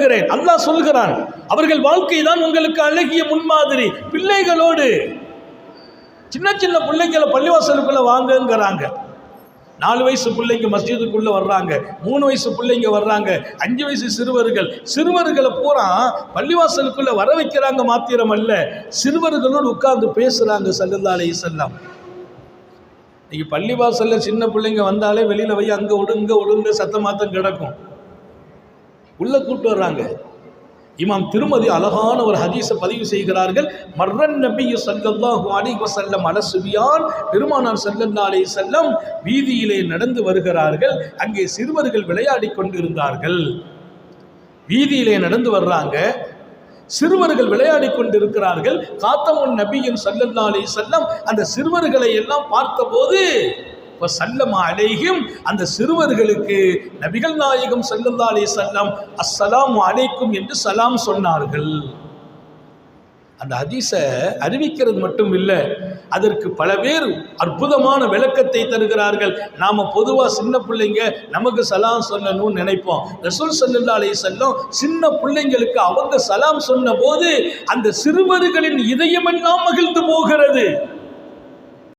தருகிறேன். அல்லாஹ் சொல்கிறான், அவர்கள் வாழ்க்கை தான் உங்களுக்கு அழகிய முன்மாதிரி. பிள்ளைகளோடு சின்ன சின்ன பிள்ளைங்களை பள்ளிவாசலுக்குள்ள வாங்கங்கிறாங்க. 4 வயசு பிள்ளைங்க மஸ்ஜிதுக்குள்ள வர்றாங்க, 3 வயசு பிள்ளைங்க வர்றாங்க, 5 வயசு சிறுவர்களை பூரா பள்ளிவாசலுக்குள்ள வர வைக்கிறாங்க. மாத்திரம் அல்ல, சிறுவர்களோடு உட்கார்ந்து பேசுறாங்க ஸல்லல்லாஹு அலைஹி வஸல்லம். இன்னைக்கு பள்ளிவாசல்ல சின்ன பிள்ளைங்க வந்தாலே வெளியில போய் அங்க ஒடுங்க சத்தமாத்தம் கிடக்கும், உள்ள கூட்டு வர்றாங்க. இமாம் திருமதி அழகான ஒரு ஹதீஸை பதிவு செய்கிறார்கள். மர்ரன் நபி ஸல்லல்லாஹு அலைஹி வஸல்லம் அல சுபியான், பெருமானார் ஸல்லல்லாஹு அலைஹி வஸல்லம் வீதியிலே நடந்து வருகிறார்கள். அங்கே சிறுவர்கள் விளையாடி கொண்டிருந்தார்கள். வீதியிலே நடந்து வர்றாங்க, சிறுவர்கள் விளையாடி கொண்டிருக்கிறார்கள். காத்தமுன் நபியின் ஸல்லல்லாஹு அலைஹி வஸல்லம் அந்த சிறுவர்களை எல்லாம் பார்த்தபோது சல்லம அலைஹிம், அந்த சிறுவர்களுக்கு நபிகள் நாயகம் ஸல்லல்லாஹு அலைஹி வஸல்லம் அஸ்ஸலாமு அலைக்கும் என்று சலாம் சொன்னார்கள். அந்த ஹதீஸை அறிவிக்கிறது மட்டும் இல்லை, அதற்கு பல பேர் அற்புதமான விளக்கத்தை தருகிறார்கள். நாம பொதுவா சின்ன பிள்ளைங்க நமக்கு சலாம் சொல்லணும்னு நினைப்போம். ரசூல் ஸல்லல்லாஹு அலைஹி வஸல்லம் சின்ன பிள்ளைங்களுக்கு அவங்க சலாம் சொன்ன போது அந்த சிறுவர்களின் இதயமெல்லாம் மகிழ்ந்து போகிறது.